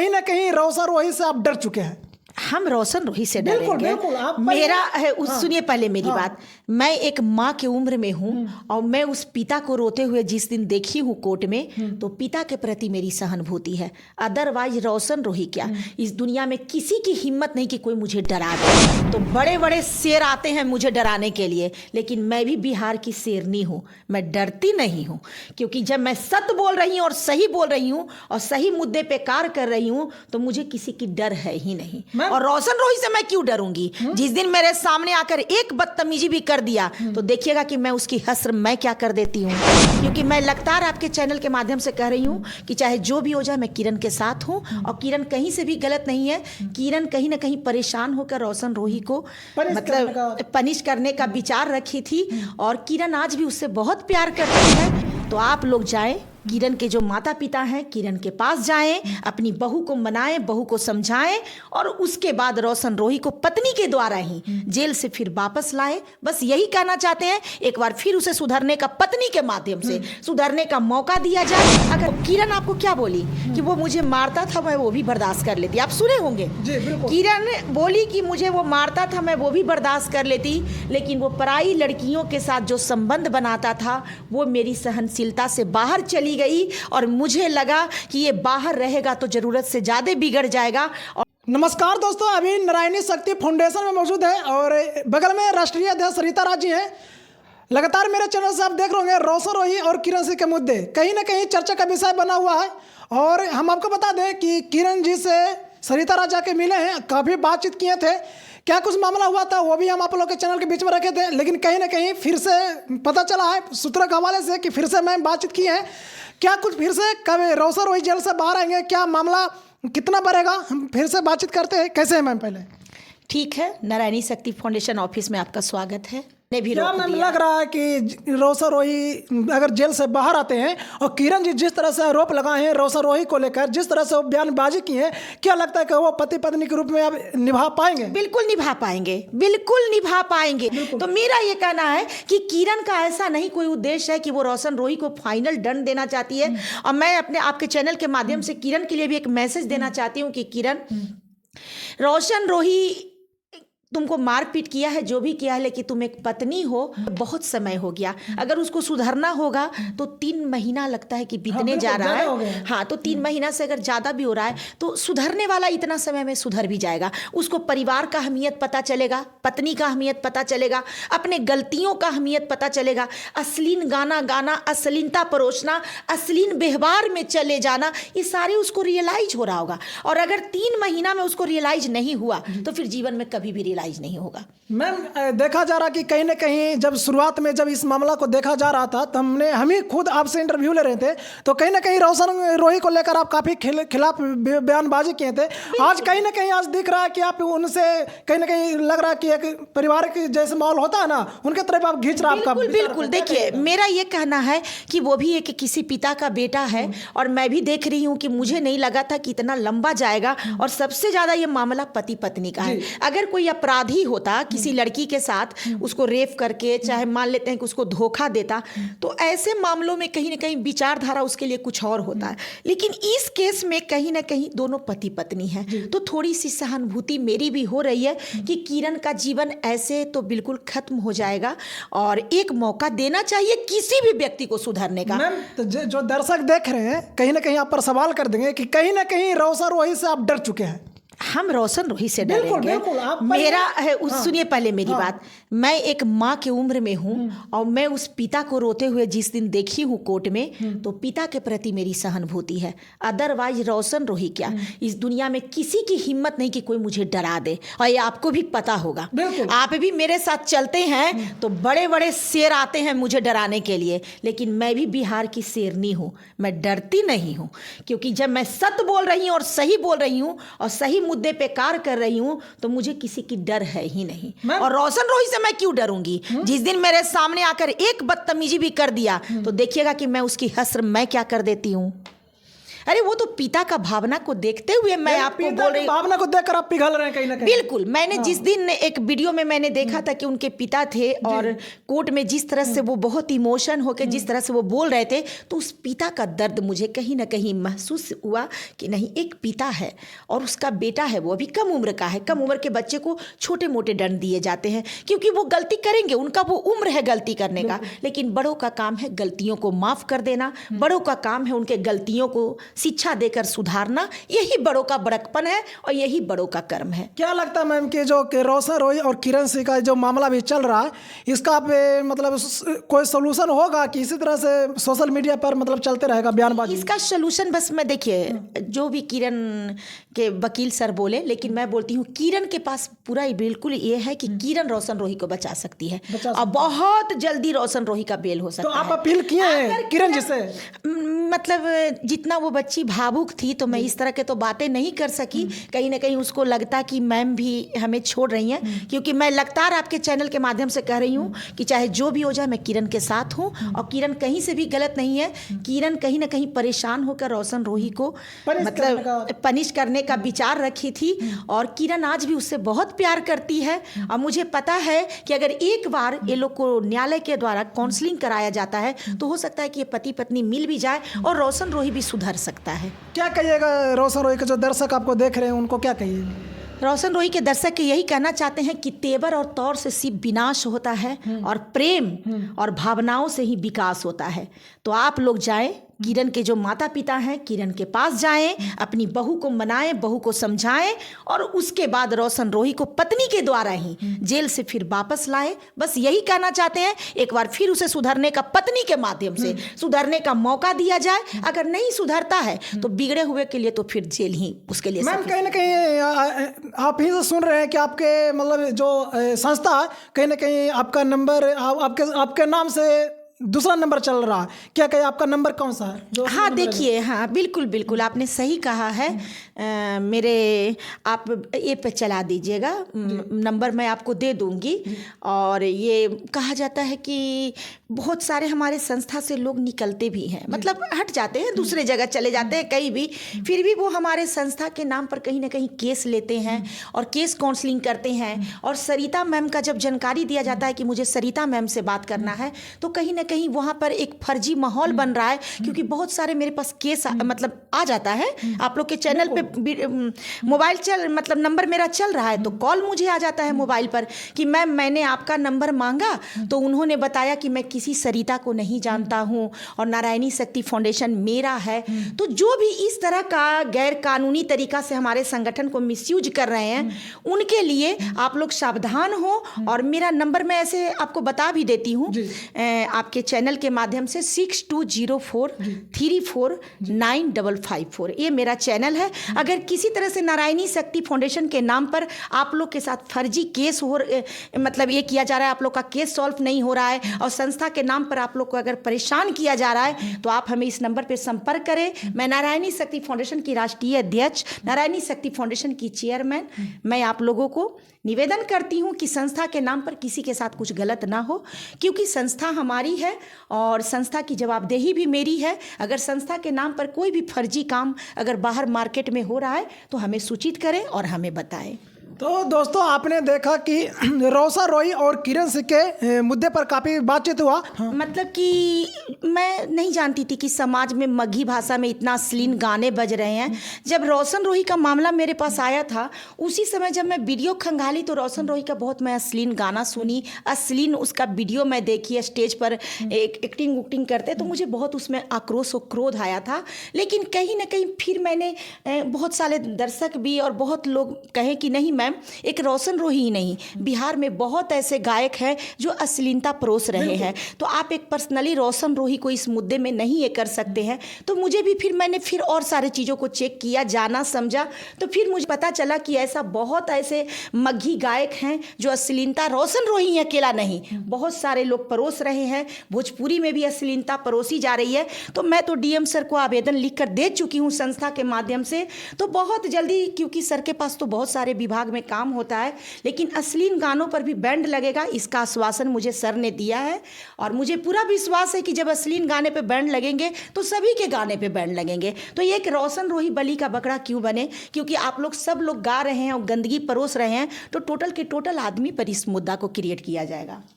कहीं ना कहीं रोशन रोही से आप डर चुके हैं। हम रोशन रोही से बिल्कुल डरेंगे। बिल्कुल आप मेरा है सुनिए पहले मेरी हाँ। बात। मैं एक माँ की उम्र में हूँ और मैं उस पिता को रोते हुए जिस दिन देखी हूँ कोर्ट में, तो पिता के प्रति मेरी सहानुभूति है। अदरवाइज रोशन रोही क्या, इस दुनिया में किसी की हिम्मत नहीं कि कोई मुझे डरा दे। तो बड़े बड़े शेर आते हैं मुझे डराने के लिए, लेकिन मैं भी बिहार की शेरनी हूँ, मैं डरती नहीं हूँ। क्योंकि जब मैं सत्य बोल रही हूँ और सही बोल रही हूँ और सही मुद्दे पे कार्य कर रही हूँ, तो मुझे किसी की डर है ही नहीं। और रोशन रोही से मैं क्यों डरूंगी? जिस दिन मेरे सामने आकर एक बदतमीजी भी कर दिया, तो देखिएगा कि मैं उसकी हस्र मैं क्या कर देती हूँ। क्योंकि मैं लगातार आपके चैनल के माध्यम से कह रही हूँ कि चाहे जो भी हो जाए, मैं किरण के साथ हूँ और किरण कहीं से भी गलत नहीं है। किरण कहीं ना कहीं परेशान होकर रोशन रोही को मतलब पनिश करने का विचार रखी थी, और किरण आज भी उससे बहुत प्यार करती है। तो आप लोग जाएं, किरण के जो माता पिता हैं किरण के पास जाएं, अपनी बहू को मनाएं, बहू को समझाएं, और उसके बाद रोशन रोही को पत्नी के द्वारा ही जेल से फिर वापस लाएं। बस यही कहना चाहते हैं, एक बार फिर उसे सुधरने का, पत्नी के माध्यम से सुधरने का मौका दिया जाए। अगर किरण आपको क्या बोली कि वो मुझे मारता था, मैं वो भी बर्दाश्त कर लेती, आप सुने होंगे। किरण बोली कि मुझे वो मारता था, मैं वो भी बर्दाश्त कर लेती, लेकिन वो पराई लड़कियों के साथ जो संबंध बनाता था, वो मेरी सहनशीलता से बाहर चली गई, और मुझे लगा कि ये बाहर रहेगा तो जरूरत से ज्यादा बिगड़ जाएगा। और नमस्कार दोस्तों, अभी नारायणी शक्ति फाउंडेशन में मौजूद है और बगल में राष्ट्रीय अध्यक्ष सरिता राज जी हैं। लगातार मेरे चैनल से आप देख रहे होंगे रोशन रोही और किरण सिंह के मुद्दे कहीं ना कहीं चर्चा का विषय बना हुआ है। और हम आपको बता दें कि किरण जी से सरिता राज जाके मिले हैं, काफ़ी बातचीत किए थे। क्या कुछ मामला हुआ था वो भी हम आप लोग के चैनल के बीच में रखे थे, लेकिन कहीं ना कहीं फिर से पता चला है सूत्रों के हवाले से कि फिर से मैं बातचीत की है। क्या कुछ फिर से कब रोशन रोही जेल से बाहर आएंगे, क्या मामला कितना बढ़ेगा, हम फिर से बातचीत करते हैं। कैसे हैं मैम? पहले ठीक है, नारायणी शक्ति फाउंडेशन ऑफिस में आपका स्वागत है। ने भी क्या रोक मैम दिया। लग रहा है कि रोशन रोही अगर जेल से बाहर आते हैं और किरण जी जिस तरह से आरोप लगाए हैं रोशन रोही को लेकर, जिस तरह से वो बयानबाजी की है, क्या लगता है कि वो पति पत्नी के रूप में अब निभा पाएंगे? बिल्कुल निभा पाएंगे, बिल्कुल निभा पाएंगे। तो मेरा ये कहना है कि किरण का ऐसा नहीं कोई उद्देश्य है कि वो रोशन रोही को फाइनल दंड देना चाहती है। और मैं अपने आपके चैनल के माध्यम से किरण के लिए भी एक मैसेज देना चाहती हूँ कि किरण, रोशन रोही तुमको मारपीट किया है, जो भी किया है, लेकिन तुम एक पत्नी हो, बहुत समय हो गया। अगर उसको सुधरना होगा तो 3 महीना लगता है कि बीतने जा रहा है। हाँ, तो 3 महीना से अगर ज़्यादा भी हो रहा है तो सुधरने वाला इतना समय में सुधर भी जाएगा। उसको परिवार का अहमियत पता चलेगा, पत्नी का अहमियत पता चलेगा, अपने गलतियों का अहमियत पता चलेगा। अश्लील गाना गाना, अश्लीलता परोसना, अश्लील व्यवहार में चले जाना, ये सारे उसको रियलाइज हो रहा होगा। और अगर 3 महीना में उसको रियलाइज नहीं हुआ तो फिर जीवन में कभी भी नहीं होगा। मैम देखा जा रहा कि कहीं ना कहीं जब शुरुआत में जब इस मामला को देखा जा रहा था तो हम ही खुद आपसे इंटरव्यू ले रहे थे, तो कहीं ना कहीं रोशन रोही को लेकर आप काफ़ी खिलाफ बयानबाजी किए थे। आज कहीं ना कहीं आज दिख रहा है कि आप उनसे कहीं ना कहीं लग रहा है कि एक परिवार के जैसे माहौल होता है ना, उनके तरफ आप खींच रहा। आपका बिल्कुल देखिए, मेरा ये कहना है कि वो भी एक किसी पिता का बेटा है, और मैं भी देख रही हूँ कि मुझे नहीं लगा था कि इतना लंबा जाएगा। और सबसे ज़्यादा ये मामला पति पत्नी का है। अगर कोई अपराधी होता किसी लड़की के साथ, उसको रेप करके, चाहे मान लेते हैं कि उसको धोखा देता, तो ऐसे मामलों में कहीं ना कहीं विचारधारा उसके लिए कुछ और होता है। लेकिन इस केस में कहीं ना कहीं दोनों पति पत्नी हैं, तो थोड़ी सी सहानुभूति मेरी भी हो रही है कि किरण का जीवन ऐसे तो बिल्कुल खत्म हो जाएगा, और एक मौका देना चाहिए किसी भी व्यक्ति को सुधरने का। मैम तो जो दर्शक देख रहे हैं कहीं ना कहीं आप पर सवाल कर देंगे कि कहीं ना कहीं रोशन रोही से आप डर चुके हैं। हम रोशन रोही से डरेंगे। मेरा है सुनिए पहले मेरी बात। मैं एक माँ की उम्र में हूँ और मैं उस पिता को रोते हुए जिस दिन देखी हूँ कोर्ट में, तो पिता के प्रति मेरी सहानुभूति है। अदरवाइज रोशन रोही क्या, इस दुनिया में किसी की हिम्मत नहीं कि कोई मुझे डरा दे। और ये आपको भी पता होगा, आप भी मेरे साथ चलते हैं तो बड़े बड़े शेर आते हैं मुझे डराने के लिए, लेकिन मैं भी बिहार की शेरनी हूँ, मैं डरती नहीं हूँ। क्योंकि जब मैं सत्य बोल रही हूँ और सही बोल रही हूँ और सही मुद्दे पे कार्य कर रही हूं, तो मुझे किसी की डर है ही नहीं। और रोशन रोही से मैं क्यों डरूंगी? जिस दिन मेरे सामने आकर एक बदतमीजी भी कर दिया, तो देखिएगा कि मैं उसकी हस्र मैं क्या कर देती हूं। अरे वो तो पिता का भावना को देखते हुए मैं आपको पिता बोल की रही भावना को देखकर आप पिघल रहे हैं कहीं ना कहीं। बिल्कुल। मैंने जिस दिन एक वीडियो में मैंने देखा था कि उनके पिता थे और कोर्ट में जिस तरह से वो बहुत इमोशन होकर जिस तरह से वो बोल रहे थे, तो उस पिता का दर्द मुझे कहीं ना कहीं महसूस हुआ कि नहीं, एक पिता है और उसका बेटा है, वो अभी कम उम्र का है। कम उम्र के बच्चे को छोटे मोटे दंड दिए जाते हैं क्योंकि वो गलती करेंगे, उनका वो उम्र है गलती करने का। लेकिन बड़ों का काम है गलतियों को माफ कर देना, बड़ों का काम है उनके गलतियों को शिक्षा देकर सुधारना। यही बड़ों का बड़कपन है और यही बड़ों का कर्म है। क्या लगता है मैम कि जो कि रोशन रोही और किरण सिंह का जो मामला भी चल रहा है, इसका आप मतलब कोई सोल्यूशन होगा कि इसी तरह से सोशल मीडिया पर मतलब चलते रहेगा बयानबाजी? इसका सोल्यूशन बस मैं देखिए, जो भी किरण के वकील सर बोले, लेकिन मैं बोलती हूँ किरण के पास पूरा बिल्कुल ये है कि किरण रोशन रोही को बचा सकती है और बहुत जल्दी रोशन रोही का बेल हो तो सकता आप है। अपील किए हैं किरण जी से? मतलब जितना वो बच्ची भावुक थी तो मैं इस तरह के तो बातें नहीं कर सकी। कहीं ना कहीं उसको लगता कि मैम भी हमें छोड़ रही हैं, क्योंकि मैं लगातार आपके चैनल के माध्यम से कह रही हूँ कि चाहे जो भी हो जाए मैं किरण के साथ हूँ और किरण कहीं से भी गलत नहीं है। किरण कहीं ना कहीं परेशान होकर रोशन रोही को मतलब पनिश करने का विचार रखी थी और किरण आज भी उससे बहुत प्यार करती है। और मुझे पता है कि अगर एक बार ये लोग को न्यायालय के द्वारा काउंसलिंग कराया जाता है तो हो सकता है कि ये पति पत्नी मिल भी जाए और रोशन रोही भी सुधर सकता है। क्या कहिएगा रोशन रोही के जो दर्शक आपको देख रहे हैं उनको क्या कहिए? रोशन रोही के दर्शक के यही कहना चाहते हैं कि तेवर और तौर से सिर्फ विनाश होता है और प्रेम और भावनाओं से ही विकास होता है। तो आप लोग जाएं, किरण के जो माता पिता हैं किरण के पास जाएं, अपनी बहू को मनाएं, बहू को समझाएं और उसके बाद रोशन रोही को पत्नी के द्वारा ही जेल से फिर वापस लाएं। बस यही कहना चाहते हैं। एक बार फिर उसे सुधरने का पत्नी के माध्यम से सुधरने का मौका दिया जाए। अगर नहीं सुधरता है तो बिगड़े हुए के लिए तो फिर जेल ही उसके लिए। मैम कहीं ना कहीं आप ही से सुन रहे हैं कि आपके मतलब जो संस्था कहीं ना कहीं आपका नंबर आपके नाम से दूसरा नंबर चल रहा है। क्या कहे आपका नंबर कौन सा है? जो हाँ देखिए, हाँ बिल्कुल बिल्कुल आपने सही कहा है। मेरे आप ये पे चला दीजिएगा, नंबर मैं आपको दे दूंगी। और ये कहा जाता है कि बहुत सारे हमारे संस्था से लोग निकलते भी हैं, मतलब हट जाते हैं, दूसरे जगह चले जाते हैं कहीं भी, फिर भी वो हमारे संस्था के नाम पर कहीं ना कहीं केस लेते हैं और केस काउंसलिंग करते हैं। और सरिता मैम का जब जानकारी दिया जाता है कि मुझे सरिता मैम से बात करना है तो कहीं ना कहीं वहाँ पर एक फर्जी माहौल बन रहा है, क्योंकि बहुत सारे मेरे पास केस मतलब आ जाता है। आप लोग के चैनल पे मोबाइल मतलब नंबर मेरा चल रहा है तो कॉल मुझे आ जाता है मोबाइल पर कि मैम मैंने आपका नंबर मांगा तो उन्होंने बताया कि मैं किसी सरिता को नहीं जानता हूँ और नारायणी शक्ति फाउंडेशन मेरा है। तो जो भी इस तरह का गैर कानूनी तरीका से हमारे संगठन को मिसयूज कर रहे हैं उनके लिए आप लोग सावधान हो। और मेरा नंबर मैं ऐसे आपको बता भी देती हूँ आपके चैनल के माध्यम से 6204349554 ये मेरा चैनल है। अगर किसी तरह से नारायणी शक्ति फाउंडेशन के नाम पर आप लोग के साथ फर्जी केस हो मतलब ये किया जा रहा है, आप लोग का केस सॉल्व नहीं हो रहा है और संस्था के नाम पर आप लोग को अगर परेशान किया जा रहा है तो आप हमें इस नंबर पर संपर्क करें। मैं नारायणी शक्ति फाउंडेशन की राष्ट्रीय अध्यक्ष, नारायणी शक्ति फाउंडेशन की चेयरमैन, मैं आप लोगों को निवेदन करती हूँ कि संस्था के नाम पर किसी के साथ कुछ गलत ना हो, क्योंकि संस्था हमारी है और संस्था की जवाबदेही भी मेरी है। अगर संस्था के नाम पर कोई भी फर्जी काम अगर बाहर मार्केट में हो रहा है तो हमें सूचित करें और हमें बताएं। तो दोस्तों आपने देखा कि रोशन रोही और किरण सिंह के मुद्दे पर काफ़ी बातचीत हुआ। मतलब कि मैं नहीं जानती थी कि समाज में मगही भाषा में इतना अश्लील गाने बज रहे हैं। जब रोशन रोही का मामला मेरे पास आया था उसी समय जब मैं वीडियो खंगाली तो रोशन रोही का बहुत मैं अश्लील गाना सुनी, अश्लील उसका वीडियो मैं देखी स्टेज पर एक्टिंग उक्टिंग करते, तो मुझे बहुत उसमें आक्रोश और क्रोध आया था। लेकिन कहीं ना कहीं फिर मैंने बहुत सारे दर्शक भी और बहुत लोग कहे कि नहीं मैम, एक रोशन रोही ही नहीं, बिहार में बहुत ऐसे गायक हैं जो अश्लीलता परोस रहे हैं, तो आप एक पर्सनली रोशन रोही को इस मुद्दे में नहीं ये कर सकते हैं। तो मुझे भी फिर मैंने फिर और सारे चीज़ों को चेक किया, जाना समझा, तो फिर मुझे पता चला कि ऐसा बहुत ऐसे मगही गायक हैं जो अश्लीलता, रोशन रोही अकेला नहीं, बहुत सारे लोग परोस रहे हैं। भोजपुरी में भी अश्लीलता परोसी जा रही है। तो मैं तो डीएम सर को आवेदन लिख कर दे चुकी हूँ संस्था के माध्यम से। तो बहुत जल्दी, क्योंकि सर के पास तो बहुत सारे विभाग में काम होता है, लेकिन अश्लील गानों पर भी बैंड लगेगा, इसका आश्वासन मुझे सर ने दिया है। और मुझे पूरा विश्वास है कि जब अश्लील गाने पे बैंड लगेंगे तो सभी के गाने पे बैंड लगेंगे। तो ये एक रोशन रोही बलि का बकरा क्यों बने, क्योंकि आप लोग सब लोग गा रहे हैं और गंदगी परोस रहे हैं, तो टोटल के टोटल आदमी पर इस मुद्दा को क्रिएट किया जाएगा।